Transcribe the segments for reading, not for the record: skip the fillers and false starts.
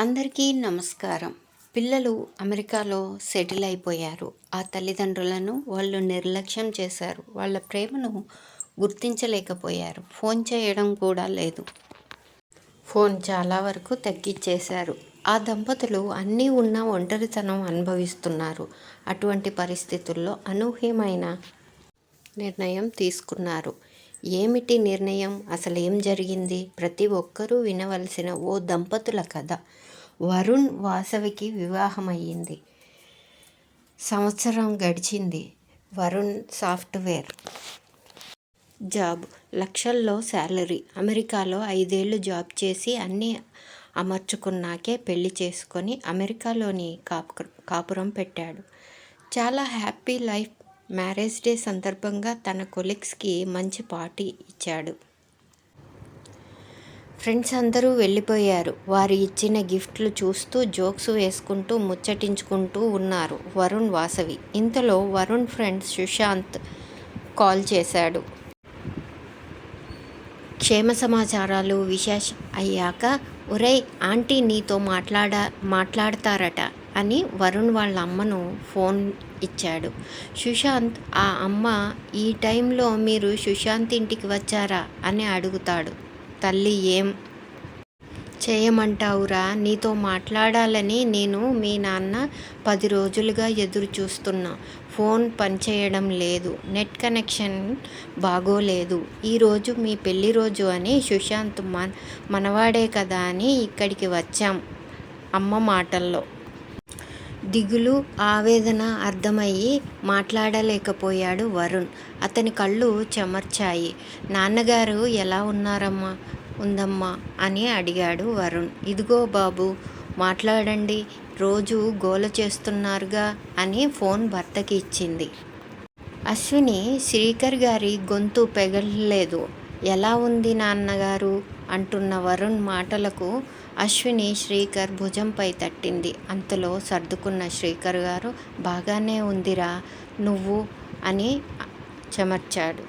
అందరికీ నమస్కారం. పిల్లలు అమెరికాలో సెటిల్ అయిపోయారు. ఆ తల్లిదండ్రులను వాళ్ళు నిర్లక్ష్యం చేశారు. వాళ్ళ ప్రేమను గుర్తించలేకపోయారు. ఫోన్ చేయడం కూడా లేదు. ఫోన్ చాలా వరకు తగ్గించేశారు. ఆ దంపతులు అన్నీ ఉన్న ఒంటరితనం అనుభవిస్తున్నారు. అటువంటి పరిస్థితుల్లో అనూహ్యమైన నిర్ణయం తీసుకున్నారు. ఏమిటి నిర్ణయం? అసలేం జరిగింది? ప్రతి ఒక్కరూ వినవలసిన ఓ దంపతుల కథ. వరుణ్ వాసవికి వివాహమయ్యింది. సంవత్సరం గడిచింది. వరుణ్ సాఫ్ట్వేర్ జాబ్, లక్షల్లో శాలరీ. అమెరికాలో 5 ఏళ్ళు జాబ్ చేసి అన్నీ అమర్చుకున్నాకే పెళ్లి చేసుకొని అమెరికాలోని కాపురం పెట్టాడు. చాలా హ్యాపీ లైఫ్. మ్యారేజ్ డే సందర్భంగా తన కొలీగ్స్కి మంచి పార్టీ ఇచ్చాడు. ఫ్రెండ్స్ అందరూ వెళ్ళిపోయారు. వారు ఇచ్చిన గిఫ్ట్లు చూస్తూ జోక్స్ వేసుకుంటూ ముచ్చటించుకుంటూ ఉన్నారు వరుణ్ వాసవి. ఇంతలో వరుణ్ ఫ్రెండ్ సుశాంత్ కాల్ చేశాడు. క్షేమ సమాచారాలు విశేష అయ్యాక, ఒరేయ్ ఆంటీ నీతో మాట్లాడతారట అని వరుణ్ వాళ్ళ అమ్మను ఫోన్ ఇచ్చాడు. సుశాంత్ ఆ అమ్మ, ఈ టైంలో మీరు సుశాంత్ ఇంటికి వచ్చారా అని అడుగుతాడు. తల్లి, ఏం చేయమంటావురా? నీతో మాట్లాడాలని నేను మీ నాన్న 10 రోజులుగా ఎదురు చూస్తున్నా. ఫోన్ పనిచేయడం లేదు, నెట్ కనెక్షన్ బాగోలేదు. ఈరోజు మీ పెళ్లి రోజు అని సుశాంత్ మనవాడే కదా అని ఇక్కడికి వచ్చాం. అమ్మ మాటల్లో దిగులు, ఆవేదన అర్థమయ్యి మాట్లాడలేకపోయాడు వరుణ్. అతని కళ్ళు చెమర్చాయి. నాన్నగారు ఎలా ఉందమ్మా అని అడిగాడు వరుణ్. ఇదిగో బాబు, మాట్లాడండి, రోజు గోల చేస్తున్నారుగా అని ఫోన్ భర్తకి ఇచ్చింది. అశ్విని శ్రీకర్ గారి గొంతు పెగలలేదు. ఎలా ఉంది నాన్నగారు అంటున్న వరుణ్ మాటలకు అశ్విని శ్రీకర్ భుజంపై తట్టింది. అంతలో సర్దుకున్న శ్రీకర్ గారు, బాగానే ఉందిరా, నువ్వు అని చెమర్చాడు.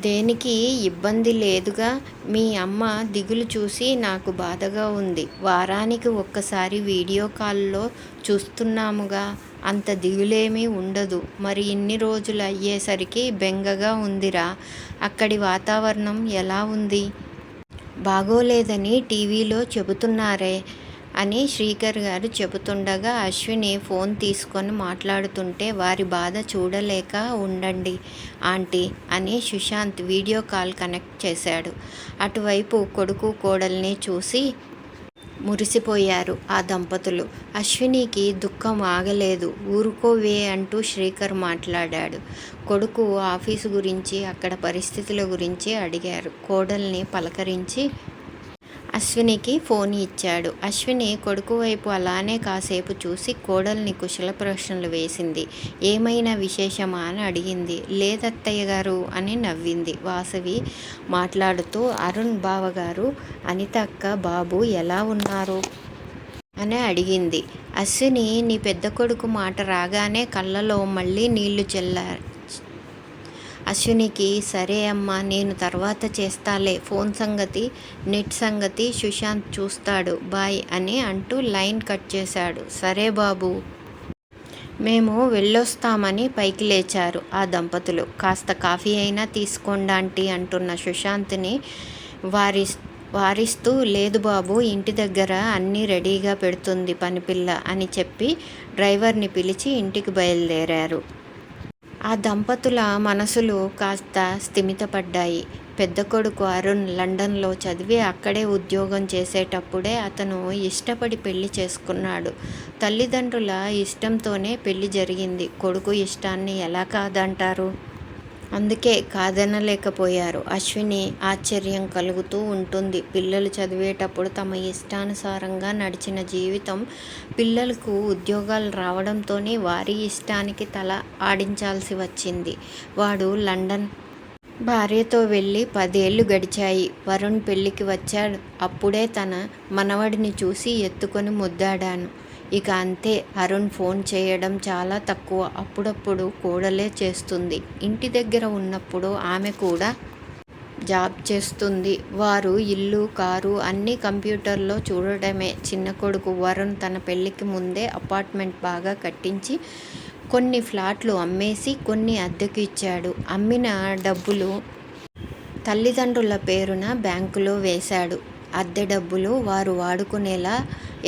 దేనికి ఇబ్బంది లేదుగా. మీ అమ్మ దిగులు చూసి నాకు బాధగా ఉంది. వారానికి ఒక్కసారి వీడియో కాల్లో చూస్తున్నాముగా, అంత దిగులేమీ ఉండదు. మరి ఇన్ని రోజులు అయ్యేసరికి బెంగగా ఉందిరా. అక్కడి వాతావరణం ఎలా ఉంది? బాగోలేదని టీవీలో చెబుతున్నారే అని శ్రీకర్ గారు చెబుతుండగా అశ్విని ఫోన్ తీసుకొని మాట్లాడుతుంటే, వారి బాధ చూడలేక ఉండండి ఆంటీ అని సుశాంత్ వీడియో కాల్ కనెక్ట్ చేశాడు. అటువైపు కొడుకు కోడల్ని చూసి మురిసిపోయారు ఆ దంపతులు. అశ్వినికి దుఃఖం ఆగలేదు. ఊరుకోవే అంటూ శ్రీకర్ మాట్లాడాడు. కొడుకు ఆఫీసు గురించి, అక్కడ పరిస్థితుల గురించి అడిగారు. కోడల్ని పలకరించి అశ్వినికి ఫోన్ ఇచ్చాడు. అశ్విని కొడుకు వైపు అలానే కాసేపు చూసి కోడల్ని కుశల ప్రశ్నలు వేసింది. ఏమైనా విశేషమా అని అడిగింది. లేదత్తయ్య గారు అని నవ్వింది వాసవి మాట్లాడుతూ. అరుణ్ బావగారు, అనిత అక్క, బాబు ఎలా ఉన్నారు అని అడిగింది. అశ్విని నీ పెద్ద కొడుకు మాట రాగానే కళ్ళలో మళ్ళీ నీళ్లు అశ్వినికి, సరే అమ్మా, నేను తర్వాత చేస్తాలే, ఫోన్ సంగతి, నెట్ సంగతి సుశాంత్ చూస్తాడు, బాయ్ అని అంటూ లైన్ కట్ చేశాడు. సరే బాబు, మేము వెళ్ళొస్తామని పైకి లేచారు ఆ దంపతులు. కాస్త కాఫీ అయినా తీసుకోండాంటీ అంటున్న సుశాంత్ని వారిస్తూ, లేదు బాబు, ఇంటి దగ్గర అన్నీ రెడీగా పెడుతుంది పనిపిల్ల అని చెప్పి డ్రైవర్ని పిలిచి ఇంటికి బయలుదేరారు. ఆ దంపతుల మనసులు కాస్త స్థిమితపడ్డాయి. పెద్ద కొడుకు అరుణ్ లండన్లో చదివి అక్కడే ఉద్యోగం చేసేటప్పుడే అతను ఇష్టపడి పెళ్లి చేసుకున్నాడు. తల్లిదండ్రుల ఇష్టంతోనే పెళ్లి జరిగింది. కొడుకు ఇష్టాన్ని ఎలా కాదంటారు? అందుకే కాదనలేకపోయారు. అశ్విని ఆశ్చర్యం కలుగుతూ ఉంటుంది. పిల్లలు చదివేటప్పుడు తమ ఇష్టానుసారంగా నడిచిన జీవితం పిల్లలకు ఉద్యోగాలు రావడంతోనే వారి ఇష్టానికి తల ఆడించాల్సి వచ్చింది. వాడు లండన్ భార్యతో వెళ్ళి 10 ఏళ్ళు గడిచాయి. వరుణ్ పెళ్ళికి వచ్చాడు. అప్పుడే తన మనవడిని చూసి ఎత్తుకొని ముద్దాడాను. ఇక అంతే. అరుణ్ ఫోన్ చేయడం చాలా తక్కువ. అప్పుడప్పుడు కోడలే చేస్తుంది. ఇంటి దగ్గర ఉన్నప్పుడు ఆమె కూడా జాబ్ చేస్తుంది. వారు ఇల్లు, కారు అన్నీ కంప్యూటర్లో చూడడమే. చిన్న కొడుకు వరుణ్ తన పెళ్లికి ముందే అపార్ట్మెంట్ బాగా కట్టించి కొన్ని ఫ్లాట్లు అమ్మేసి కొన్ని అద్దెకు ఇచ్చాడు. అమ్మిన డబ్బులు తల్లిదండ్రుల పేరున బ్యాంకులో వేశాడు. అద్దె డబ్బులు వారు వాడుకునేలా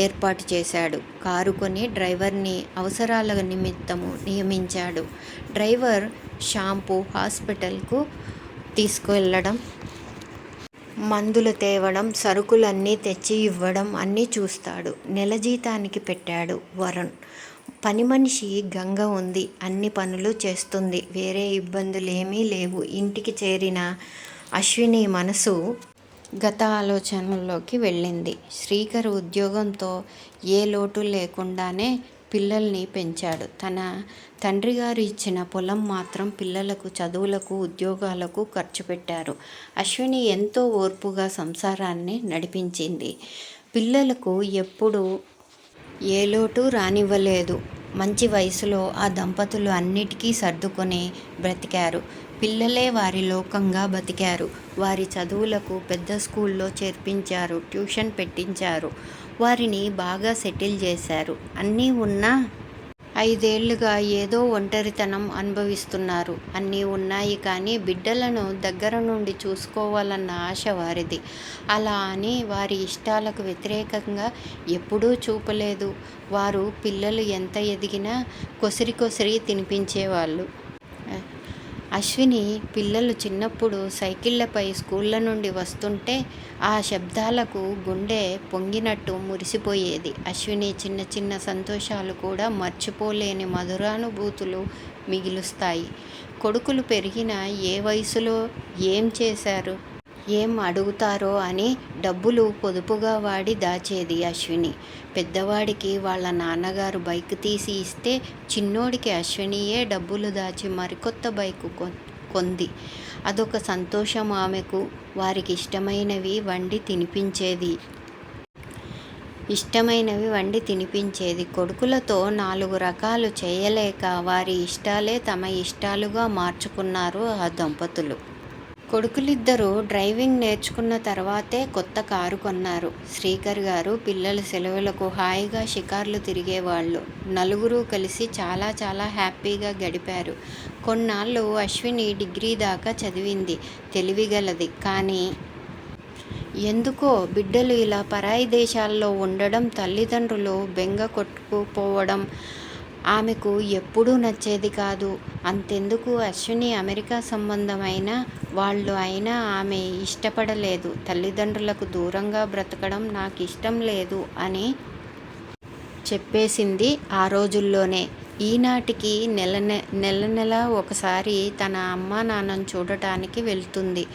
ఏర్పాటు చేశాడు. కారు కొని డ్రైవర్ని అవసరాల నిమిత్తము నియమించాడు. డ్రైవర్ షాంపూ, హాస్పిటల్కు తీసుకువెళ్ళడం, మందులు తేవడం, సరుకులన్నీ తెచ్చి ఇవ్వడం అన్నీ చూస్తాడు. నెల జీతానికి పెట్టాడు వరుణ్. పని మనిషి గంగ ఉంది. అన్ని పనులు చేస్తుంది. వేరే ఇబ్బందులేమీ లేవు. ఇంటికి చేరిన అశ్విని మనసు గత ఆలోచనల్లోకి వెళ్ళింది. శ్రీకర్ ఉద్యోగంతో ఏ లోటు లేకుండానే పిల్లల్ని పెంచాడు. తన తండ్రిగారు ఇచ్చిన పొలం మాత్రం పిల్లలకు చదువులకు, ఉద్యోగాలకు ఖర్చు పెట్టారు. అశ్విని ఎంతో ఓర్పుగా సంసారాన్ని నడిపించింది. పిల్లలకు ఎప్పుడూ ఏ లోటు రానివ్వలేదు. మంచి వయసులో ఆ దంపతులు అన్నిటికీ సర్దుకొని బ్రతికారు. పిల్లలే వారి లోకంగా బతికారు. వారి చదువులకు పెద్ద స్కూల్లో చేర్పించారు. ట్యూషన్ పెట్టించారు. వారిని బాగా సెటిల్ చేశారు. అన్నీ ఉన్నా 5 ఏళ్లుగా ఏదో ఒంటరితనం అనుభవిస్తున్నారు. అన్నీ ఉన్నాయి కానీ బిడ్డలను దగ్గర నుండి చూసుకోవాలన్న ఆశ వారిది. అలా అని వారి ఇష్టాలకు వ్యతిరేకంగా ఎప్పుడూ చూపలేదు. వారు పిల్లలు ఎంత ఎదిగినా కొసిరి కొసిరి తినిపించేవాళ్ళు. అశ్విని పిల్లలు చిన్నప్పుడు సైకిళ్లపై స్కూళ్ళ నుండి వస్తుంటే ఆ శబ్దాలకు గుండె పొంగినట్టు మురిసిపోయేది. అశ్విని చిన్న చిన్న సంతోషాలు కూడా మర్చిపోలేని మధురానుభూతులు మిగులుస్తాయి. కొడుకులు పెరిగిన ఏ వయసులో ఏం చేశారు, ఏం అడుగుతారో అని డబ్బులు పొదుపుగా వాడి దాచేది అశ్విని. పెద్దవాడికి వాళ్ళ నాన్నగారు బైక్ తీసి ఇస్తే చిన్నోడికి అశ్వినియే డబ్బులు దాచి మరికొత్త బైకు కొంది. అదొక సంతోషం ఆమెకు. వారికి ఇష్టమైనవి వండి తినిపించేది. కొడుకులతో 4 రకాలు చేయలేక వారి ఇష్టాలే తమ ఇష్టాలుగా మార్చుకున్నారు ఆ దంపతులు. కొడుకులిద్దరూ డ్రైవింగ్ నేర్చుకున్న తర్వాతే కొత్త కారు కొన్నారు. శ్రీకర్ గారు పిల్లల సెలవులకు హాయిగా షికార్లు తిరిగేవాళ్ళు. నలుగురూ కలిసి చాలా చాలా హ్యాపీగా గడిపారు. కొన్నాళ్ళు అశ్విని డిగ్రీ దాకా చదివింది. తెలివిగలది. కానీ ఎందుకో బిడ్డలు ఇలా పరాయి దేశాల్లో ఉండడం, తల్లిదండ్రులు బెంగ కొట్టుకుపోవడం ఆమెకు ఎప్పుడూ నచ్చేది కాదు. అంతెందుకు అశ్విని అమెరికా సంబంధమైన వాళ్ళు అయినా ఆమె ఇష్టపడలేదు. తల్లిదండ్రులకు దూరంగా బ్రతకడం నాకు ఇష్టం లేదు అని చెప్పేసింది ఆ రోజుల్లోనే. ఈనాటికి నెల ఒకసారి తన అమ్మా నాన్నను చూడటానికి వెళ్తుంది.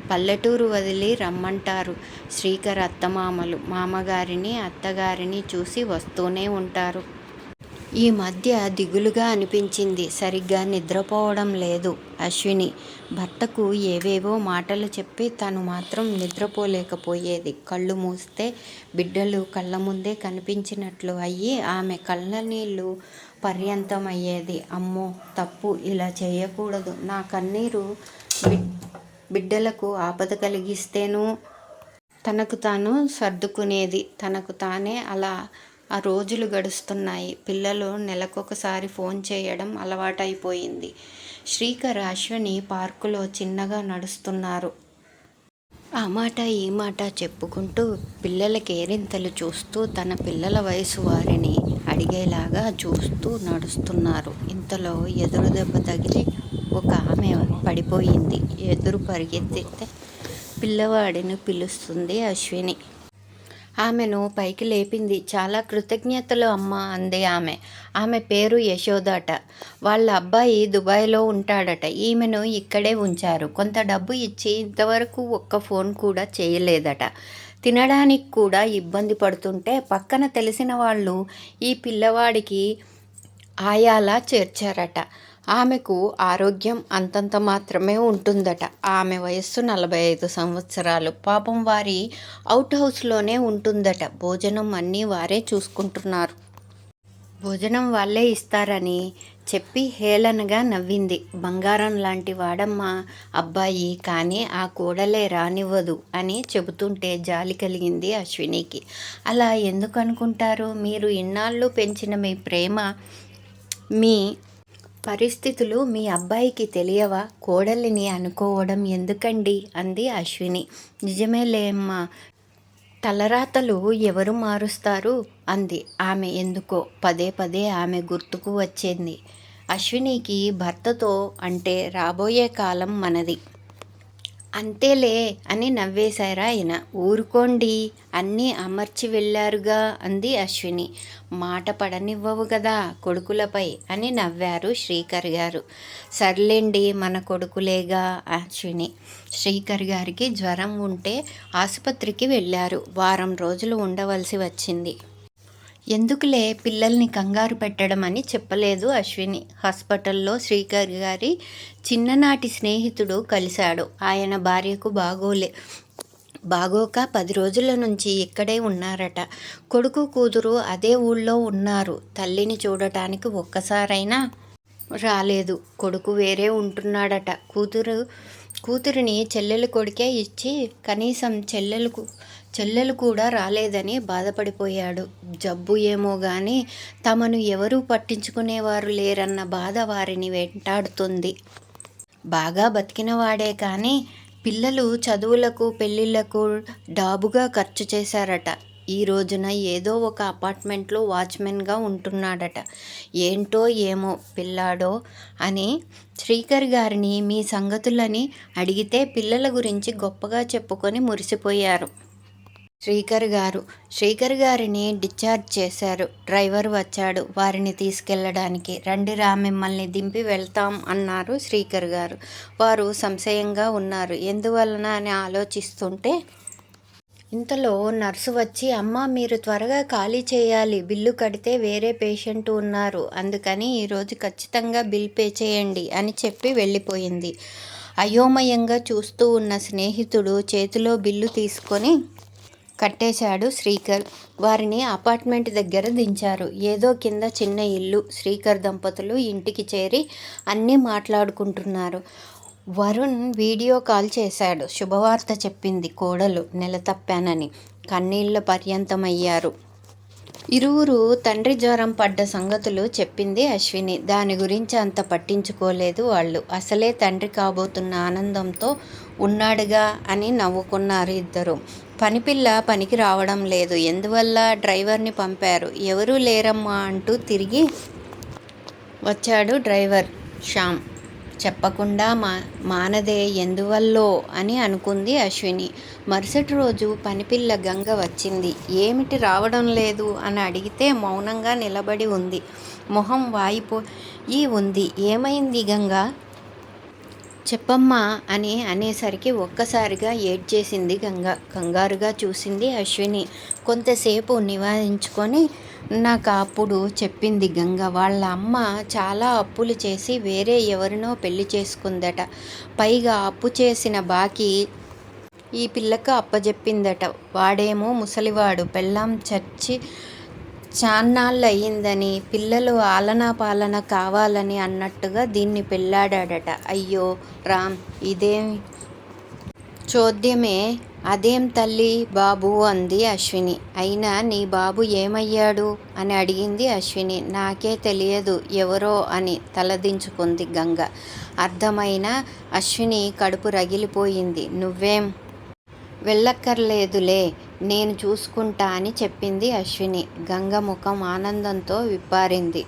పల్లెటూరు వదిలి రమ్మంటారు. శ్రీకర్ అత్తమామలు మామగారిని, అత్తగారిని చూసి వస్తూనే ఉంటారు. ఈ మధ్య దిగులుగా అనిపించింది. సరిగ్గా నిద్రపోవడం లేదు అశ్విని. భర్తకు ఏవేవో మాటలు చెప్పి తను మాత్రం నిద్రపోలేకపోయేది. కళ్ళు మూస్తే బిడ్డలు కళ్ళ ముందే కనిపించినట్లు అయ్యి ఆమె కళ్ళనీళ్ళు పర్యంతమయ్యేది. అమ్మో, తప్పు, ఇలా చేయకూడదు. నా కన్నీరు బిడ్డలకు ఆపద కలిగిస్తేనూ తనకు తాను సర్దుకునేది. తనకు తానే అలా ఆ రోజులు గడుస్తున్నాయి. పిల్లలు నెలకొకసారి ఫోన్ చేయడం అలవాటైపోయింది. శ్రీకర్, అశ్విని పార్కులో చిన్నగా నడుస్తున్నారు. ఆ మాట ఈ మాట చెప్పుకుంటూ పిల్లల కేరింతలు చూస్తూ తన పిల్లల వయసు వారిని అడిగేలాగా చూస్తూ నడుస్తున్నారు. ఇంతలో ఎదురు దెబ్బ తగిలి ఒక ఆమె పడిపోయింది. ఎదురు పరిగెత్తితే పిల్లవాడిని పిలుస్తుంది అశ్విని. ఆమెను పైకి లేపింది. చాలా కృతజ్ఞతలు అమ్మా అంది ఆమె. ఆమె పేరు యశోదట. వాళ్ళ అబ్బాయి దుబాయ్లో ఉంటాడట. ఈమెను ఇక్కడే ఉంచారు. కొంత డబ్బు ఇచ్చి ఇంతవరకు ఒక్క ఫోన్ కూడా చేయలేదట. తినడానికి కూడా ఇబ్బంది పడుతుంటే పక్కన తెలిసిన వాళ్ళు ఈ పిల్లవాడికి ఆయాలా చేర్చారట. ఆమెకు ఆరోగ్యం అంతంత మాత్రమే ఉంటుందట. ఆమె వయస్సు 45 సంవత్సరాలు. పాపం వారి అవుట్ హౌస్లోనే ఉంటుందట. భోజనం అన్నీ వారే చూసుకుంటున్నారు. భోజనం వాళ్ళే ఇస్తారని చెప్పి హేళనగా నవ్వింది. బంగారం లాంటి వాడమ్మా అబ్బాయి, కానీ ఆ కోడలే రానివ్వదు అని చెబుతుంటే జాలి కలిగింది అశ్వినికి. అలా ఎందుకు అనుకుంటారు? మీరు ఇన్నాళ్ళు పెంచిన మీ ప్రేమ, మీ పరిస్థితులు మీ అబ్బాయికి తెలియవా? కోడలిని అనుకోవడం ఎందుకండి అంది అశ్విని. నిజమేలేమ్మా, తలరాతలు ఎవరు మారుస్తారు అంది ఆమె. ఎందుకో పదే పదే ఆమె గుర్తుకు వచ్చింది. అశ్వినికి భర్తతో అంటే రాబోయే కాలం మనది. అంతేలే అని నవ్వేశారా ఆయన. ఊరుకోండి, అన్నీ అమర్చి వెళ్ళారుగా అంది అశ్విని. మాట పడనివ్వవు కదా కొడుకులపై అని నవ్వారు శ్రీకర్ గారు. సర్లేండి, మన కొడుకులేగా అశ్విని. శ్రీకర్ గారికి జ్వరం ఉంటే ఆసుపత్రికి వెళ్ళారు. వారం రోజులు ఉండవలసి వచ్చింది. ఎందుకులే పిల్లల్ని కంగారు పెట్టడం అని చెప్పలేదు అశ్విని. హాస్పిటల్లో శ్రీకర్ గారి చిన్ననాటి స్నేహితుడు కలిశాడు. ఆయన భార్యకు బాగోక 10 రోజుల నుంచి ఇక్కడే ఉన్నారట. కొడుకు కూతురు అదే ఊళ్ళో ఉన్నారు. తల్లిని చూడటానికి ఒక్కసారైనా రాలేదు. కొడుకు వేరే ఉంటున్నాడట. కూతురిని చెల్లెలు కొడుకే ఇచ్చి కనీసం చెల్లెలు కూడా రాలేదని బాధపడిపోయాడు. జబ్బు ఏమో గాని తమను ఎవరూ పట్టించుకునేవారు లేరన్న బాధ వారిని వెంటాడుతుంది. బాగా బతికినవాడే కానీ పిల్లలు చదువులకు పెళ్ళిళ్ళకు డాబుగా ఖర్చు చేశారట. ఈ రోజున ఏదో ఒక అపార్ట్మెంట్లో వాచ్మెన్గా ఉంటున్నాడట. ఏంటో ఏమో పిల్లాడో అని శ్రీకర్ గారిని మీ సంగతులని అడిగితే పిల్లల గురించి గొప్పగా చెప్పుకొని మురిసిపోయారు. శ్రీకర్ గారిని డిశ్చార్జ్ చేశారు. డ్రైవర్ వచ్చాడు వారిని తీసుకెళ్ళడానికి. రండిరా, మిమ్మల్ని దింపి వెళ్తాం అన్నారు శ్రీకర్ గారు. వారు సంశయంగా ఉన్నారు. ఎందువలన అని ఆలోచిస్తుంటే ఇంతలో నర్సు వచ్చి, అమ్మ మీరు త్వరగా ఖాళీ చేయాలి, బిల్లు కడితే వేరే పేషెంట్ ఉన్నారు, అందుకని ఈరోజు ఖచ్చితంగా బిల్ పే చేయండి అని చెప్పి వెళ్ళిపోయింది. అయోమయంగా చూస్తూ ఉన్న స్నేహితుడు చేతిలో బిల్లు తీసుకొని కట్టేశాడు శ్రీకర్. వారిని అపార్ట్మెంట్ దగ్గర దించారు. ఏదో కింద చిన్న ఇల్లు. శ్రీకర్ దంపతులు ఇంటికి చేరి అన్నీ మాట్లాడుకుంటున్నారు. వరుణ్ వీడియో కాల్ చేశాడు. శుభవార్త చెప్పింది కోడలు, నెల తప్పానని. కన్నీళ్ల పర్యంతమయ్యారు. ఇరువురు తండ్రి జ్వరం పడ్డ సంగతులు చెప్పింది అశ్విని. దాని గురించి అంత పట్టించుకోలేదు వాళ్ళు. అసలే తండ్రి కాబోతున్న ఆనందంతో ఉన్నాడుగా అని నవ్వుకున్నారు ఇద్దరు. పనిపిల్ల పనికి రావడం లేదు. ఎందువల్ల? డ్రైవర్ని పంపారు. ఎవరూ లేరమ్మా అంటూ తిరిగి వచ్చాడు డ్రైవర్ శ్యామ్. చెప్పకుండా మానదే, ఎందువల్లో అని అనుకుంది అశ్విని. మరుసటి రోజు పనిపిల్ల గంగ వచ్చింది. ఏమిటి రావడం లేదు అని అడిగితే మౌనంగా నిలబడి ఉంది. మొహం వాయిపోయి ఉంది. ఏమైంది గంగా, చెప్పమ్మా అని అనేసరికి ఒక్కసారిగా ఏడ్చేసింది గంగ. కంగారుగా చూసింది అశ్విని. కొంతసేపు నివారించుకొని నాకు అప్పుడు చెప్పింది గంగ. వాళ్ళ అమ్మ చాలా అప్పులు చేసి వేరే ఎవరినో పెళ్లి చేసుకుందట. పైగా అప్పు చేసిన బాకీ ఈ పిల్లకు అప్పజెప్పిందట. వాడేమో ముసలివాడు. పెళ్ళాం చచ్చి చాన్నాళ్ళయిందని, పిల్లలు ఆలనా పాలన కావాలని అన్నట్టుగా దీన్ని పెళ్ళాడాడట. అయ్యో రామ్, ఇదేం చోద్యమే. అదేం తల్లి బాబు అంది అశ్విని. అయినా నీ బాబు ఏమయ్యాడు అని అడిగింది అశ్విని. నాకే తెలియదు ఎవరో అని తలదించుకుంది గంగ. అర్థమైన అశ్విని కడుపు రగిలిపోయింది. నువ్వేం వెళ్ళక్కర్లేదులే, నేను చూసుకుంటా అని చెప్పింది అశ్విని. గంగ ముఖం ఆనందంతో విప్పారింది.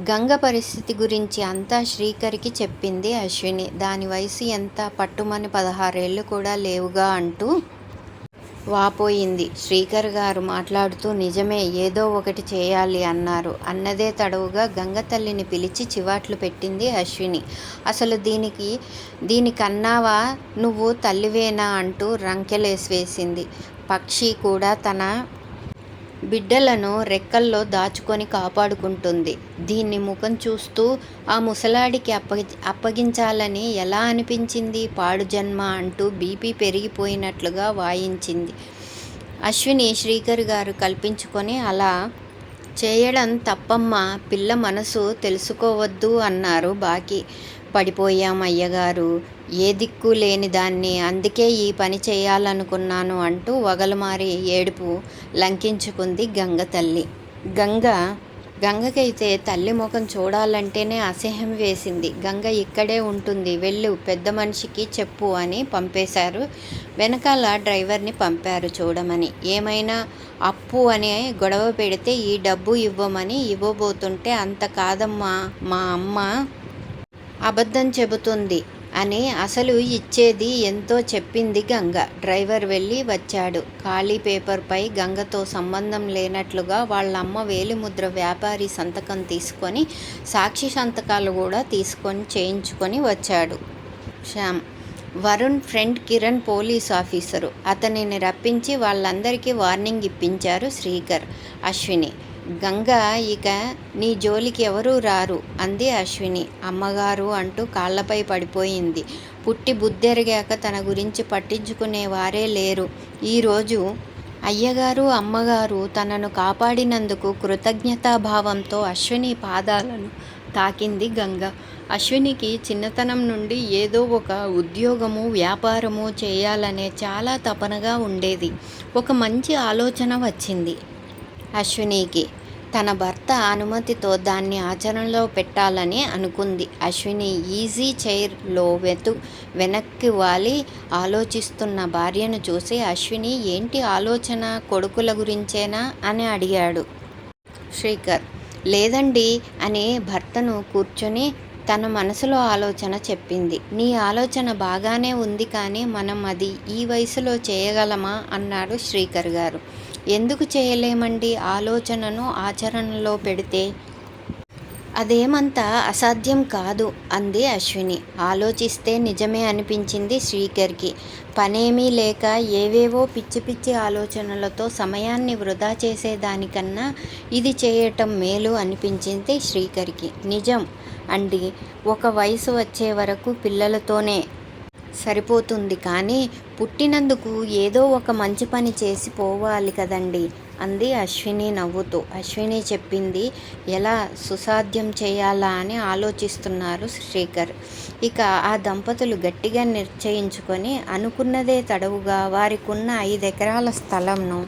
గంగ పరిస్థితి గురించి అంతా శ్రీకర్కి చెప్పింది అశ్విని. దాని వయసు ఎంత? పట్టుమని 16 ఏళ్ళు కూడా లేవుగా అంటూ వాపోయింది. శ్రీకర్ గారు మాట్లాడుతూ నిజమే, ఏదో ఒకటి చేయాలి అన్నారు. అన్నదే తడవుగా గంగ తల్లిని పిలిచి చివాట్లు పెట్టింది అశ్విని. అసలు దీనికన్నావా నువ్వు తల్లివేనా అంటూ రంకెలేసివేసింది. పక్షి కూడా తన బిడ్డలను రెక్కల్లో దాచుకొని కాపాడుకుంటుంది. దీన్ని ముఖం చూస్తూ ఆ ముసలాడికి అప్పగించాలని ఎలా అనిపించింది? పాడు జన్మ అంటూ బీపీ పెరిగిపోయినట్లుగా వాయించింది. అశ్విని శ్రీకర్ గారు కల్పించుకొని అలా చేయడం తప్పమ్మా, పిల్ల మనసు తెలుసుకోవద్దు అన్నారు బాకీ పడిపోయాం అయ్యగారు. ఏ దిక్కు లేని దాన్ని, అందుకే ఈ పని చేయాలనుకున్నాను అంటూ వగలుమారి ఏడుపు లంకించుకుంది గంగ తల్లి. గంగకైతే తల్లి ముఖం చూడాలంటేనే అసహ్యం వేసింది. గంగ ఇక్కడే ఉంటుంది, వెళ్ళు, పెద్ద మనిషికి చెప్పు అని పంపేశారు. వెనకాల డ్రైవర్ని పంపారు చూడమని. ఏమైనా అప్పు అని గొడవ పెడితే ఈ డబ్బు ఇవ్వమని. ఇవ్వబోతుంటే అంత కాదమ్మా, మా అమ్మ అబద్ధం చెబుతుంది అని అసలు ఇచ్చేది ఎంతో చెప్పింది గంగ. డ్రైవర్ వెళ్ళి వచ్చాడు. ఖాళీ పేపర్పై గంగతో సంబంధం లేనట్లుగా వాళ్ళమ్మ వేలిముద్ర వ్యాపారి సంతకం తీసుకొని, సాక్షి సంతకాలు కూడా తీసుకొని చేయించుకొని వచ్చాడు Shyam. Varun friend Kiran police officer. అతనిని రప్పించి వాళ్ళందరికీ వార్నింగ్ ఇప్పించారు శ్రీకర్, అశ్విని. గంగ, ఇక నీ జోలికి ఎవరూ రారు అంది అశ్విని. అమ్మగారు అంటూ కాళ్ళపై పడిపోయింది. పుట్టి బుద్ధెరిగాక తన గురించి పట్టించుకునేవారే లేరు. ఈరోజు అయ్యగారు, అమ్మగారు తనను కాపాడినందుకు కృతజ్ఞతాభావంతో అశ్విని పాదాలను తాకింది గంగ. అశ్వినికి చిన్నతనం నుండి ఏదో ఒక ఉద్యోగము, వ్యాపారము చేయాలనే చాలా తపనగా ఉండేది. ఒక మంచి ఆలోచన వచ్చింది అశ్వినికి. తన భర్త అనుమతితో దాన్ని ఆచరణలో పెట్టాలని అనుకుంది. అశ్విని ఈజీ చైర్లో వెనక్కి వాలి ఆలోచిస్తున్న భార్యను చూసి, అశ్విని ఏంటి ఆలోచన, కొడుకుల గురించేనా అని అడిగాడు శ్రీకర్. లేదండి అని భర్తను కూర్చొని తన మనసులో ఆలోచన చెప్పింది. నీ ఆలోచన బాగానే ఉంది, కానీ మనం అది ఈ వయసులో చేయగలమా అన్నాడు శ్రీకర్ గారు. ఎందుకు చేయలేమండి? ఆలోచనను ఆచరణలో పెడితే అదేమంత అసాధ్యం కాదు అంది అశ్విని. ఆలోచిస్తే నిజమే అనిపించింది శ్రీకర్కి. పనేమీ లేక ఏవేవో పిచ్చి పిచ్చి ఆలోచనలతో సమయాన్ని వృధా చేసేదానికన్నా ఇది చేయటం మేలు అనిపించింది శ్రీకర్కి. నిజం అండి, ఒక వయసు వచ్చే వరకు పిల్లలతోనే సరిపోతుంది, కానీ పుట్టినందుకు ఏదో ఒక మంచి పని చేసి పోవాలి కదండి అంది అశ్విని నవ్వుతూ. అశ్విని చెప్పింది ఎలా సుసాధ్యం చేయాలా అని ఆలోచిస్తున్నారు శ్రీకర్. ఇక ఆ దంపతులు గట్టిగా నిశ్చయించుకొని అనుకున్నదే తడవుగా వారికున్న 5 ఎకరాల స్థలంను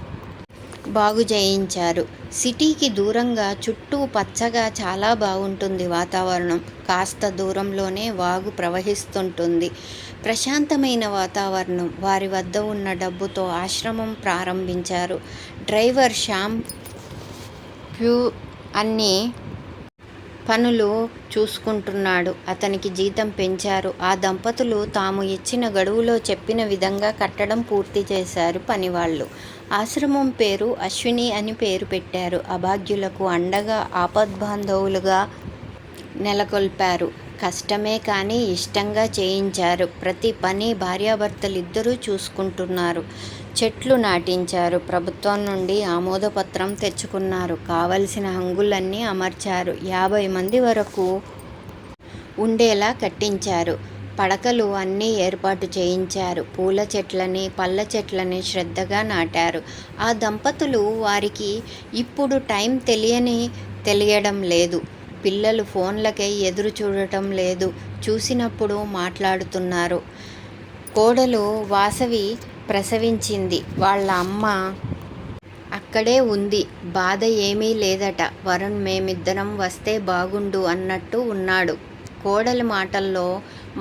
బాగు చేయించారు. సిటీకి దూరంగా చుట్టూ పచ్చగా చాలా బాగుంటుంది వాతావరణం. కాస్త దూరంలోనే వాగు ప్రవహిస్తుంటుంది. ప్రశాంతమైన వాతావరణం. వారి వద్ద ఉన్న డబ్బుతో ఆశ్రమం ప్రారంభించారు. డ్రైవర్ శ్యామ్ అన్ని పనులు చూసుకుంటున్నాడు. అతనికి జీతం పెంచారు. ఆ దంపతులు తాము ఇచ్చిన గడువులో చెప్పిన విధంగా కట్టడం పూర్తి చేశారు పనివాళ్ళు. ఆశ్రమం పేరు అశ్విని అని పేరు పెట్టారు. అభాగ్యులకు అండగా, ఆపద్బాంధవులుగా నెలకొల్పారు. కష్టమే కానీ ఇష్టంగా చేయించారు. ప్రతి పని భార్యాభర్తలిద్దరూ చూసుకుంటున్నారు. చెట్లు నాటించారు. ప్రభుత్వం నుండి ఆమోదపత్రం తెచ్చుకున్నారు. కావలసిన హంగులన్నీ అమర్చారు. 50 మంది వరకు ఉండేలా కట్టించారు. పడకలు అన్నీ ఏర్పాటు చేయించారు. పూల చెట్లని, పళ్ళ చెట్లని శ్రద్ధగా నాటారు. ఆ దంపతులు వారికి ఇప్పుడు టైం తెలియడం లేదు. పిల్లలు ఫోన్లకై ఎదురు చూడటం లేదు. చూసినప్పుడు మాట్లాడుతున్నారు. కోడలు వాసవి ప్రసవించింది. వాళ్ళ అమ్మ అక్కడే ఉంది. బాధ ఏమీ లేదట. వరుణ్ మేమిద్దరం వస్తే బాగుండు అన్నట్టు ఉన్నాడు. కోడలి మాటల్లో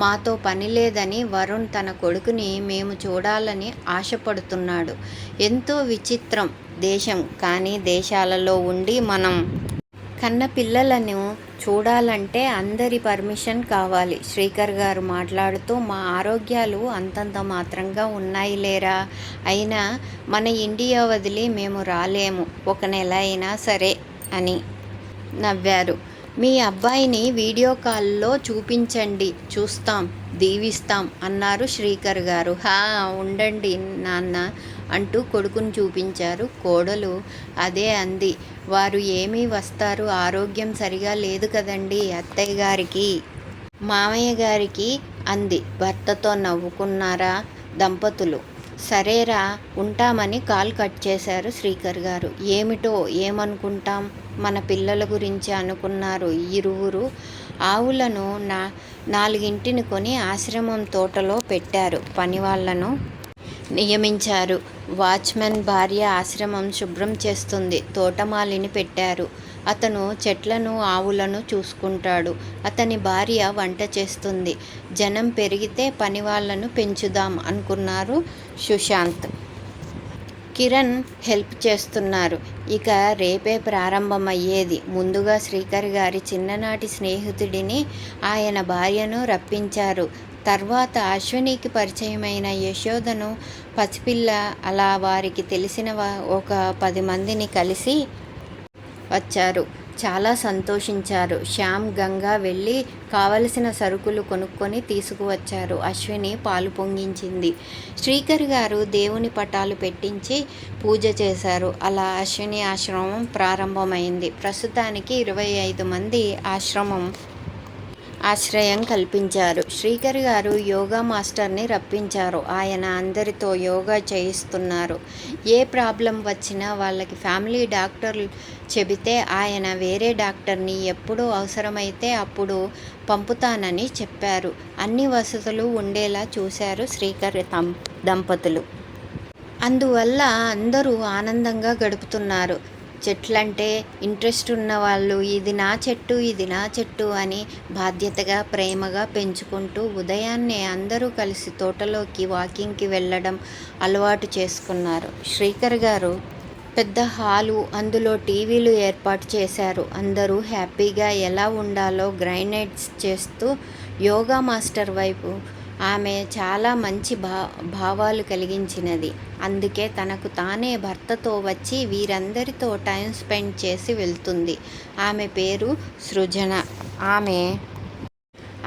మాతో పని లేదని వరుణ్ తన కొడుకుని మేము చూడాలని ఆశపడుతున్నాడు. ఎంతో విచిత్రం దేశం. కానీ దేశాలలో ఉండి మనం కన్న పిల్లలను చూడాలంటే అందరి పర్మిషన్ కావాలి. శ్రీకర్ గారు మాట్లాడుతూ, మా ఆరోగ్యాలు అంతంత మాత్రంగా ఉన్నాయి లేరా, అయినా మన ఇండియా వదిలి మేము రాలేము, 1 నెల అయినా సరే అని నవ్వారు. మీ అబ్బాయిని వీడియో కాల్లో చూపించండి, చూస్తాం, దీవిస్తాం అన్నారు శ్రీకర్ గారు. ఉండండి నాన్న అంటూ కొడుకుని చూపించారు. కోడలు అదే అంది. వారు ఏమీ వస్తారు, ఆరోగ్యం సరిగా లేదు కదండి అత్తయ్య గారికి, మామయ్య గారికి అంది. భర్తతో నవ్వుకున్నారా దంపతులు. సరేరా ఉంటామని కాల్ కట్ చేశారు శ్రీకర్ గారు. ఏమిటో ఏమనుకుంటాం, మన పిల్లల గురించి అనుకున్నారు ఇరువురు. ఆవులను 4 కొని ఆశ్రమం తోటలో పెట్టారు. పనివాళ్లను నియమించారు. వాచ్మెన్ భార్య ఆశ్రమం శుభ్రం చేస్తుంది. తోటమాలిని పెట్టారు. అతను చెట్లను ఆవులను చూసుకుంటాడు. అతని భార్య వంట చేస్తుంది. జనం పెరిగితే పనివాళ్లను పెంచుదాం అనుకున్నారు సుశాంత్. కిరణ్ హెల్ప్ చేస్తున్నారు. ఇక రేపే ప్రారంభమయ్యేది. ముందుగా శ్రీకర్ గారి చిన్ననాటి స్నేహితుడిని, ఆయన భార్యను రప్పించారు. తర్వాత అశ్వినికి పరిచయమైన యశోదను, పసిపిల్ల, అలా వారికి తెలిసిన ఒక 10 మందిని కలిసి వచ్చారు. చాలా సంతోషించారు. శ్యామ్, గంగా వెళ్ళి కావలసిన సరుకులు కొనుక్కొని తీసుకువచ్చారు. అశ్విని పాలు పొంగించింది. శ్రీకర్ గారు దేవుని పటాలు పెట్టించి పూజ చేశారు. అలా అశ్విని ఆశ్రమం ప్రారంభమైంది. ప్రస్తుతానికి 25 మంది ఆశ్రయం కల్పించారు. శ్రీకర్ గారు యోగా మాస్టర్ని రప్పించారు. ఆయన అందరితో యోగా చేయిస్తున్నారు. ఏ ప్రాబ్లం వచ్చినా వాళ్ళకి ఫ్యామిలీ డాక్టర్ చెబితే ఆయన వేరే డాక్టర్ని ఎప్పుడు అవసరమైతే అప్పుడు పంపుతానని చెప్పారు. అన్ని వసతులు ఉండేలా చూశారు శ్రీకర్ దంపతులు. అందువల్ల అందరూ ఆనందంగా గడుపుతున్నారు. చెట్లంటే ఇంట్రెస్ట్ ఉన్నవాళ్ళు ఇది నా చెట్టు, ఇది నా చెట్టు అని బాధ్యతగా, ప్రేమగా పెంచుకుంటూ ఉదయాన్నే అందరూ కలిసి తోటలోకి వాకింగ్కి వెళ్ళడం అలవాటు చేసుకున్నారు. శ్రీకర్ గారు పెద్ద హాలు, అందులో టీవీలు ఏర్పాటు చేశారు. అందరూ హ్యాపీగా ఎలా ఉండాలో గ్రైనైట్స్ చేస్తూ యోగా మాస్టర్ వైపు ఆమె చాలా మంచి భావాలు కలిగించినది. అందుకే తనకు తానే భర్తతో వచ్చి వీరందరితో టైం స్పెండ్ చేసి వెళ్తుంది. ఆమె పేరు సృజన. ఆమె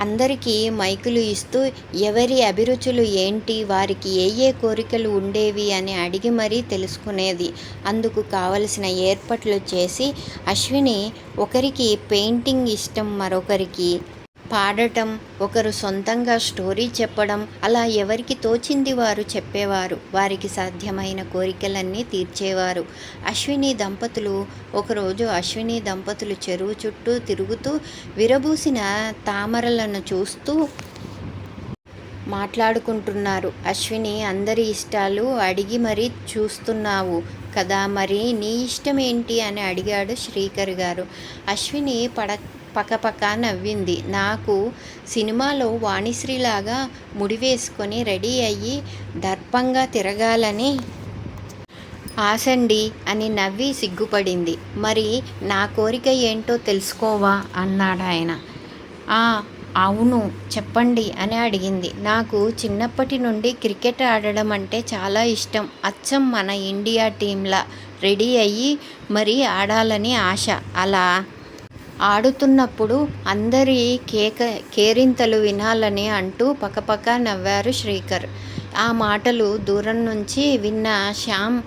అందరికీ మైకులు ఇస్తూ ఎవరి అభిరుచులు ఏంటి, వారికి ఏ కోరికలు ఉండేవి అని అడిగి మరీ తెలుసుకునేది. అందుకు కావలసిన ఏర్పాట్లు చేసి, అశ్విని ఒకరికి పెయింటింగ్ ఇష్టం, మరొకరికి పాడటం, ఒకరు సొంతంగా స్టోరీ చెప్పడం, అలా ఎవరికి తోచింది వారు చెప్పేవారు. వారికి సాధ్యమైన కోరికలన్నీ తీర్చేవారు. ఒకరోజు అశ్విని దంపతులు చెరువు చుట్టూ తిరుగుతూ విరబూసిన తామరలను చూస్తూ మాట్లాడుకుంటున్నారు. అశ్విని, అందరి ఇష్టాలు అడిగి మరీ చూస్తున్నావు కదా, మరి నీ ఇష్టం ఏంటి అని అడిగాడు శ్రీకర్ గారు. అశ్విని పకపక నవ్వింది. నాకు సినిమాలో వాణిశ్రీలాగా ముడివేసుకొని రెడీ అయ్యి దర్పంగా తిరగాలని ఆశండి అని నవ్వి సిగ్గుపడింది. మరి నా కోరిక ఏంటో తెలుసుకోవా అన్నాడాయన. అవును చెప్పండి అని అడిగింది. నాకు చిన్నప్పటి నుండి క్రికెట్ ఆడడం అంటే చాలా ఇష్టం. అచ్చం మన ఇండియా టీంలా రెడీ అయ్యి మరీ ఆడాలని ఆశ. అలా ఆడుతున్నప్పుడు అందరి కేరింతలు వినాలని అంటూ పకపక నవ్వారు శ్రీకర్. ఆ మాటలు దూరం నుంచి విన్న శ్యామ్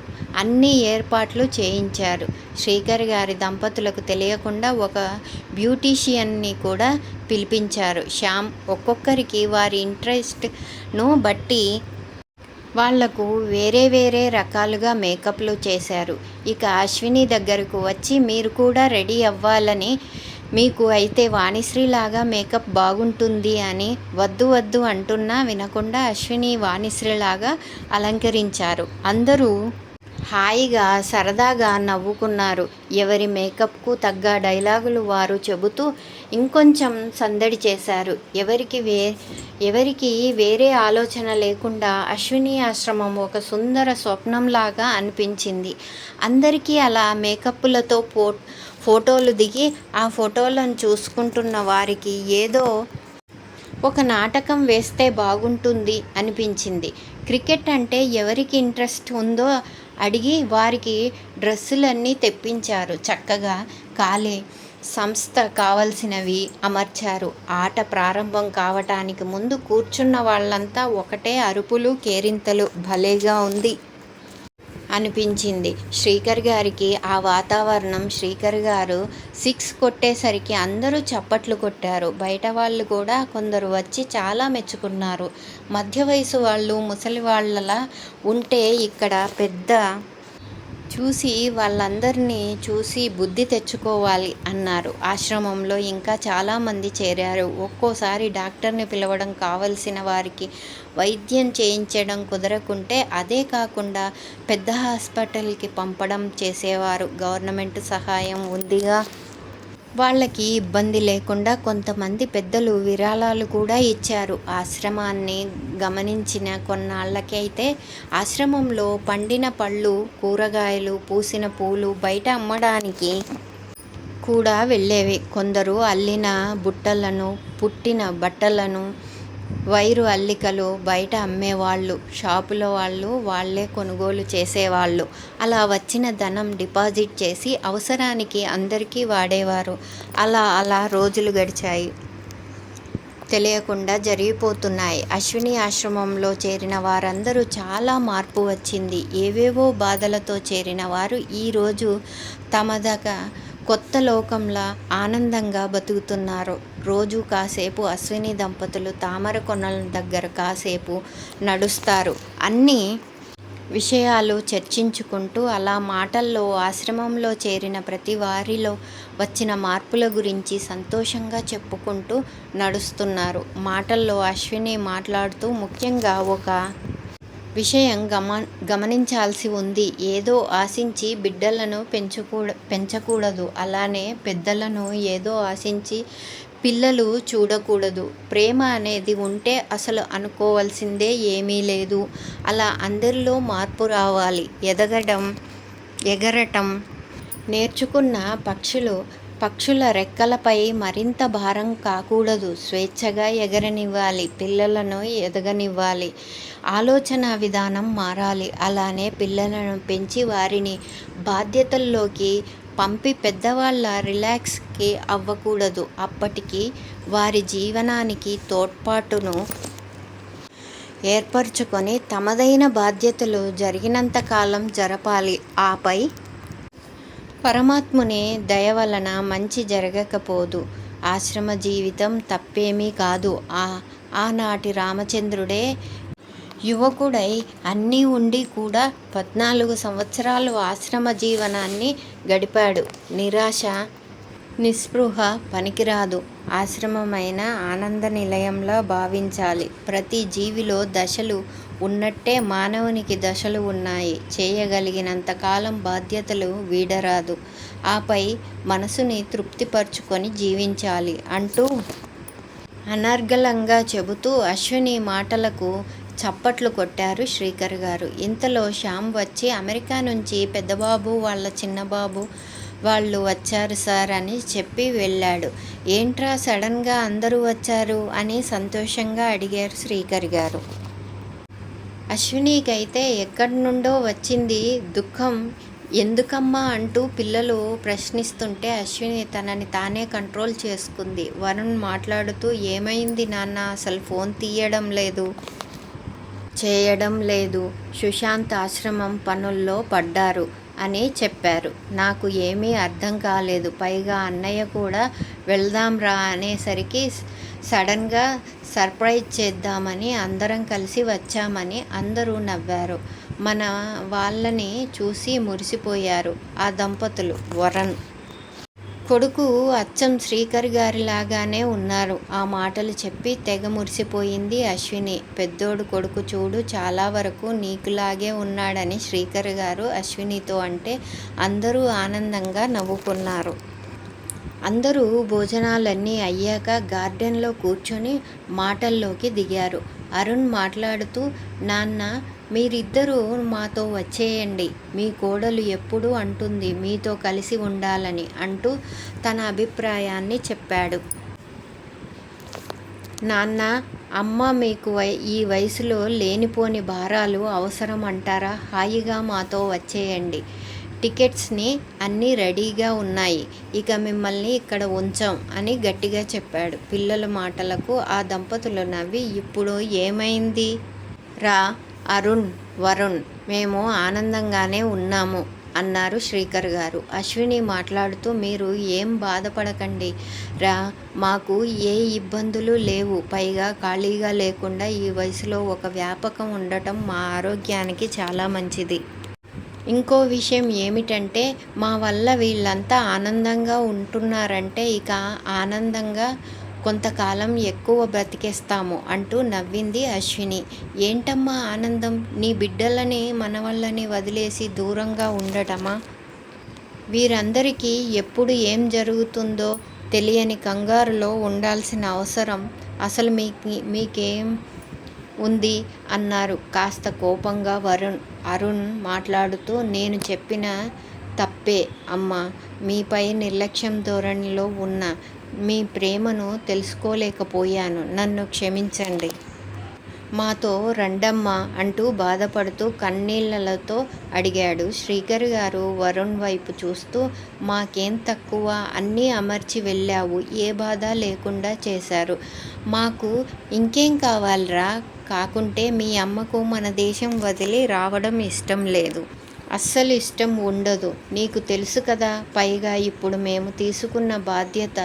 అన్ని ఏర్పాట్లు చేయించారు. శ్రీకర్ గారి దంపతులకు తెలియకుండా ఒక బ్యూటీషియన్ని కూడా పిలిపించారు. శ్యామ్ ఒక్కొక్కరికి వారి ఇంట్రెస్ట్ను బట్టి వాళ్లకు వేరే రకాలుగా మేకప్లు చేశారు. ఇక అశ్విని దగ్గరకు వచ్చి, మీరు కూడా రెడీ అవ్వాలని, మీకు అయితే వాణిశ్రీలాగా మేకప్ బాగుంటుంది అని వద్దు అంటున్నా వినకుండా అశ్విని వాణిశ్రీలాగా అలంకరించారు. అందరూ హాయిగా సరదాగా నవ్వుకున్నారు. ఎవరి మేకప్కు తగ్గ డైలాగులు వారు చెబుతూ ఇంకొంచెం సందడి చేశారు. ఎవరికి వేరే ఆలోచన లేకుండా అశ్విని ఆశ్రమం ఒక సుందర స్వప్నంలాగా అనిపించింది. అందరికీ అలా మేకప్పులతో ఫోటోలు దిగి ఆ ఫోటోలను చూసుకుంటున్న వారికి ఏదో ఒక నాటకం వేస్తే బాగుంటుంది అనిపించింది. క్రికెట్ అంటే ఎవరికి ఇంట్రెస్ట్ ఉందో అడిగి వారికి డ్రెస్సులన్నీ తెప్పించారు. చక్కగా సంస్థ కావలసినవి అమర్చారు. ఆట ప్రారంభం కావటానికి ముందు కూర్చున్న వాళ్ళంతా ఒకటే అరుపులు, కేరింతలు. భలేగా ఉంది అనిపించింది శ్రీకర్ గారికి. ఆ వాతావరణం శ్రీకర్ గారు 6 కొట్టేసరికి అందరూ చప్పట్లు కొట్టారు. బయట వాళ్ళు కూడా కొందరు వచ్చి చాలా మెచ్చుకున్నారు. మధ్య వయసు వాళ్ళు ముసలి వాళ్ళలా ఉంటే ఇక్కడ పెద్ద చూసి వాళ్ళందరినీ చూసి బుద్ధి తెచ్చుకోవాలి అన్నారు. ఆశ్రమంలో ఇంకా చాలామంది చేరారు. ఒక్కోసారి డాక్టర్ని పిలవడం, కావలసిన వారికి వైద్యం చేయించడం కుదరకుంటే అదే కాకుండా పెద్ద హాస్పిటల్కి పంపడం చేసేవారు. గవర్నమెంట్ సహాయం ఉందిగా, వాళ్ళకి ఇబ్బంది లేకుండా కొంతమంది పెద్దలు విరాళాలు కూడా ఇచ్చారు. ఆశ్రమాన్ని గమనించిన కొన్నాళ్ళకైతే ఆశ్రమంలో పండిన పళ్ళు, కూరగాయలు, పూసిన పూలు బయట అమ్మడానికి కూడా వెళ్ళేవి. కొందరు అల్లిన బుట్టలను, పుట్టిన బట్టలను, వైరు అల్లికలు బయట అమ్మేవాళ్ళు. షాపుల వాళ్ళు వాళ్ళే కొనుగోలు చేసేవాళ్ళు. అలా వచ్చిన ధనం డిపాజిట్ చేసి అవసరానికి అందరికీ వాడేవారు. అలా రోజులు గడిచాయి. తెలియకుండా జరిగిపోతున్నాయి. అశ్విని ఆశ్రమంలో చేరిన వారందరూ చాలా మార్పు వచ్చింది. ఏవేవో బాధలతో చేరిన వారు ఈరోజు తమదగా కొత్త లోకంలా ఆనందంగా బతుకుతున్నారు. రోజు కాసేపు అశ్విని దంపతులు తామర కొనల దగ్గర కాసేపు నడుస్తారు. అన్ని విషయాలు చర్చించుకుంటూ అలా మాటల్లో ఆశ్రమంలో చేరిన ప్రతి వారిలో వచ్చిన మార్పుల గురించి సంతోషంగా చెప్పుకుంటూ నడుస్తున్నారు. మాటల్లో అశ్విని మాట్లాడుతూ ముఖ్యంగా ఒక విషయం గమనించాల్సి ఉంది. ఏదో ఆశించి బిడ్డలను పెంచకూడదు. అలానే పెద్దలను ఏదో ఆశించి పిల్లలు చూడకూడదు. ప్రేమ అనేది ఉంటే అసలు అనుకోవాల్సిందే ఏమీ లేదు. అలా అందరిలో మార్పు రావాలి. ఎగరటం నేర్చుకున్న పక్షుల రెక్కలపై మరింత భారం కాకూడదు. స్వేచ్ఛగా ఎగరనివ్వాలి. పిల్లలను ఎదగనివ్వాలి. ఆలోచన విధానం మారాలి. అలానే పిల్లలను పెంచి వారిని బాధ్యతల్లోకి పంపి పెద్దవాళ్ళ రిలాక్స్కి అవ్వకూడదు. అప్పటికి వారి జీవనానికి తోడ్పాటును ఏర్పరచుకొని తమదైన బాధ్యతలు జరిగినంతకాలం జరపాలి. ఆపై పరమాత్ముని దయ వలన మంచి జరగకపోదు. ఆశ్రమ జీవితం తప్పేమీ కాదు. ఆనాటి రామచంద్రుడే యువకుడై అన్నీ ఉండి కూడా 14 సంవత్సరాలు ఆశ్రమ జీవనాన్ని గడిపాడు. నిరాశ, నిస్పృహ పనికిరాదు. ఆశ్రమమైన ఆనంద నిలయంలా భావించాలి. ప్రతి జీవిలో దశలు ఉన్నట్టే మానవునికి దశలు ఉన్నాయి. చేయగలిగినంత కాలం బాధ్యతలు వీడరాదు. ఆపై మనసుని తృప్తిపరుచుకొని జీవించాలి అంటూ అనర్గళంగా చెబుతూ అశ్విని మాటలకు చప్పట్లు కొట్టారు శ్రీకర్ గారు. ఇంతలో శ్యామ్ వచ్చి అమెరికా నుంచి పెద్దబాబు వాళ్ళ చిన్నబాబు వాళ్ళు వచ్చారు సార్ అని చెప్పి వెళ్ళాడు. ఏంట్రా సడన్గా అందరూ వచ్చారు అని సంతోషంగా అడిగారు శ్రీకర్ గారు. అశ్వినికైతే ఎక్కడి నుండో వచ్చింది దుఃఖం. ఎందుకమ్మా అంటూ పిల్లలు ప్రశ్నిస్తుంటే అశ్విని తనని తానే కంట్రోల్ చేసుకుంది. వరుణ్ మాట్లాడుతూ ఏమైంది నాన్న, అసలు ఫోన్ చేయడం లేదు. సుశాంత్ ఆశ్రమం పనుల్లో పడ్డారు అని చెప్పారు. నాకు ఏమీ అర్థం కాలేదు. పైగా అన్నయ్య కూడా వెళ్దాంరా అనేసరికి సడన్గా సర్ప్రైజ్ చేద్దామని అందరం కలిసి వచ్చామని అందరూ నవ్వారు. మన వాళ్ళని చూసి మురిసిపోయారు ఆ దంపతులు. వరుణ్ కొడుకు అచ్చం శ్రీకర్ గారిలాగానే ఉన్నారు. ఆ మాటలు చెప్పి తెగ మురిసిపోయింది అశ్విని. పెద్దోడు కొడుకు చూడు, చాలా వరకు నీకులాగే ఉన్నాడని శ్రీకర్ గారు అశ్వినితో అంటే అందరూ ఆనందంగా నవ్వుకున్నారు. అందరూ భోజనాలన్నీ అయ్యాక గార్డెన్లో కూర్చొని మాటల్లోకి దిగారు. అరుణ్ మాట్లాడుతూ, నాన్న మీరిద్దరూ మాతో వచ్చేయండి. మీ కోడలు ఎప్పుడూ అంటుంది మీతో కలిసి ఉండాలని అంటూ తన అభిప్రాయాన్ని చెప్పాడు. నాన్న, అమ్మ మీకు ఈ వయసులో లేనిపోని భారాలు అవసరం అంటారా? హాయిగా మాతో వచ్చేయండి. టికెట్స్ని అన్నీ రెడీగా ఉన్నాయి. ఇక మిమ్మల్ని ఇక్కడ ఉంచాం అని గట్టిగా చెప్పాడు. పిల్లల మాటలకు ఆ దంపతులు నవ్వి, ఇప్పుడు ఏమైంది రా అరుణ్, వరుణ్ మేము ఆనందంగానే ఉన్నాము అన్నారు శ్రీకర్ గారు. అశ్విని మాట్లాడుతూ, మీరు ఏం బాధపడకండి రా, మాకు ఏ ఇబ్బందులు లేవు. పైగా ఖాళీగా లేకుండా ఈ వయసులో ఒక వ్యాపకం ఉండటం మా ఆరోగ్యానికి చాలా మంచిది. ఇంకో విషయం ఏమిటంటే, మా వల్ల వీళ్ళంతా ఆనందంగా ఉంటున్నారంటే ఇక ఆనందంగా కొంతకాలం ఎక్కువ బ్రతికేస్తాము అంటూ నవ్వింది అశ్విని. ఏంటమ్మా ఆనందం? నీ బిడ్డలని మనవళ్ళని వదిలేసి దూరంగా ఉండటమా? వీరందరికీ ఎప్పుడు ఏం జరుగుతుందో తెలియని కంగారులో ఉండాల్సిన అవసరం అసలు మీకేం ఉంది అన్నారు కాస్త కోపంగా అరుణ్ మాట్లాడుతూ. నేను చెప్పిన తప్పే అమ్మా, మీపై నిర్లక్ష్యం ధోరణిలో ఉన్న మీ ప్రేమను తెలుసుకోలేకపోయాను, నన్ను క్షమించండి. మాతో రండమ్మా అంటూ బాధపడుతూ కన్నీళ్లతో అడిగాడు. శ్రీకర్ గారు వరుణ్ వైపు చూస్తూ, మాకేం తక్కువ, అన్నీ అమర్చి వెళ్ళావు, ఏ బాధ లేకుండా చేశారు. మాకు ఇంకేం కావాలిరా? కాకుంటే మీ అమ్మకు మన దేశం వదిలి రావడం ఇష్టం లేదు. అస్సలు ఇష్టం ఉండదు, నీకు తెలుసు కదా. పైగా ఇప్పుడు మేము తీసుకున్న బాధ్యత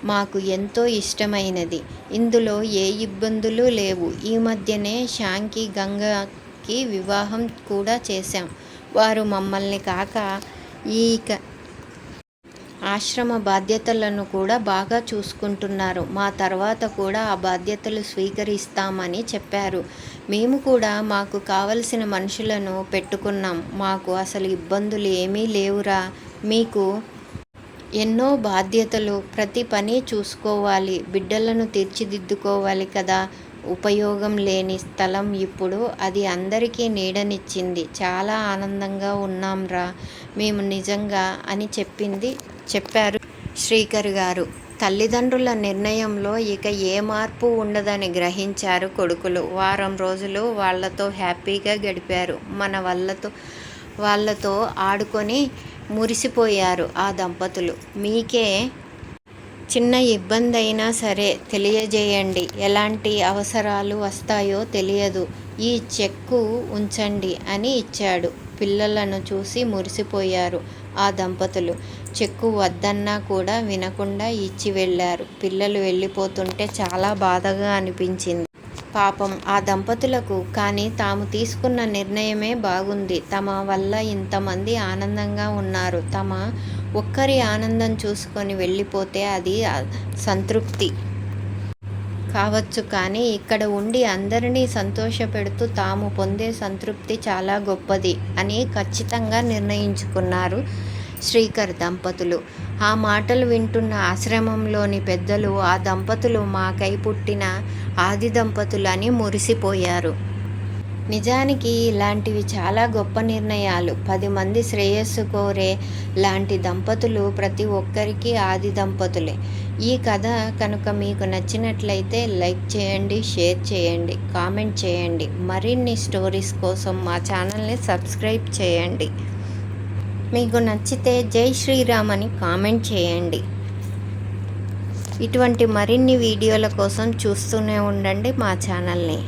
మాకు ఎంతో ఇష్టమైనది. ఇందులో ఏ ఇబ్బందులు లేవు. ఈ మధ్యనే శాంకి గంగకి వివాహం కూడా చేశాం. వారు మమ్మల్ని కాక ఈ ఆశ్రమ బాధ్యతలను కూడా బాగా చూసుకుంటున్నారు. మా తర్వాత కూడా ఆ బాధ్యతలు స్వీకరిస్తామని చెప్పారు. మేము కూడా మాకు కావలసిన మనుషులను పెట్టుకున్నాం. మాకు అసలు ఇబ్బందులు ఏమీ లేవురా. మీకు ఎన్నో బాధ్యతలు, ప్రతి పని చూసుకోవాలి, బిడ్డలను తీర్చిదిద్దుకోవాలి కదా. ఉపయోగం లేని స్థలం ఇప్పుడు అది అందరికీ నీడనిచ్చింది. చాలా ఆనందంగా ఉన్నాంరా మేము నిజంగా అని చెప్పారు శ్రీకర్ గారు. తల్లిదండ్రుల నిర్ణయంలో ఇక ఏ మార్పు ఉండదని గ్రహించారు కొడుకులు. వారం రోజులు వాళ్లతో హ్యాపీగా గడిపారు. వాళ్ళతో ఆడుకొని మురిసిపోయారు ఆ దంపతులు. మీకే చిన్న ఇబ్బంది అయినా సరే తెలియజేయండి, ఎలాంటి అవసరాలు వస్తాయో తెలియదు. ఈ చెక్కు ఉంచండి అని ఇచ్చాడు. పిల్లలను చూసి మురిసిపోయారు ఆ దంపతులు. చెక్కు వద్దన్నా కూడా వినకుండా ఇచ్చి వెళ్ళారు. పిల్లలు వెళ్ళిపోతుంటే చాలా బాధగా అనిపించింది పాపం ఆ దంపతులకు. కానీ తాము తీసుకున్న నిర్ణయమే బాగుంది. తమ వల్ల ఇంతమంది ఆనందంగా ఉన్నారు. తమ ఒక్కరి ఆనందం చూసుకొని వెళ్ళిపోతే అది సంతృప్తి కావచ్చు, కానీ ఇక్కడ ఉండి అందరినీ సంతోషపెడుతూ తాము పొందే సంతృప్తి చాలా గొప్పది అని ఖచ్చితంగా నిర్ణయించుకున్నారు శ్రీకర్ దంపతులు. ఆ మాటలు వింటున్న ఆశ్రమంలోని పెద్దలు ఆ దంపతులు మాకై పుట్టిన ఆది దంపతులు అని మురిసిపోయారు. నిజానికి ఇలాంటివి చాలా గొప్ప నిర్ణయాలు. 10 మంది శ్రేయస్సు కోరే లాంటి దంపతులు ప్రతి ఒక్కరికి ఆది దంపతులే. ఈ కథ కనుక మీకు నచ్చినట్లయితే లైక్ చేయండి, షేర్ చేయండి, కామెంట్ చేయండి. మరిన్ని స్టోరీస్ కోసం మా ఛానల్ని సబ్స్క్రైబ్ చేయండి. మీకు నచ్చితే జై శ్రీరామ్ అని కామెంట్ చేయండి. ఇటువంటి మరిన్ని వీడియోల కోసం చూస్తూనే ఉండండి మా ఛానల్ని.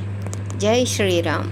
జై శ్రీరామ్.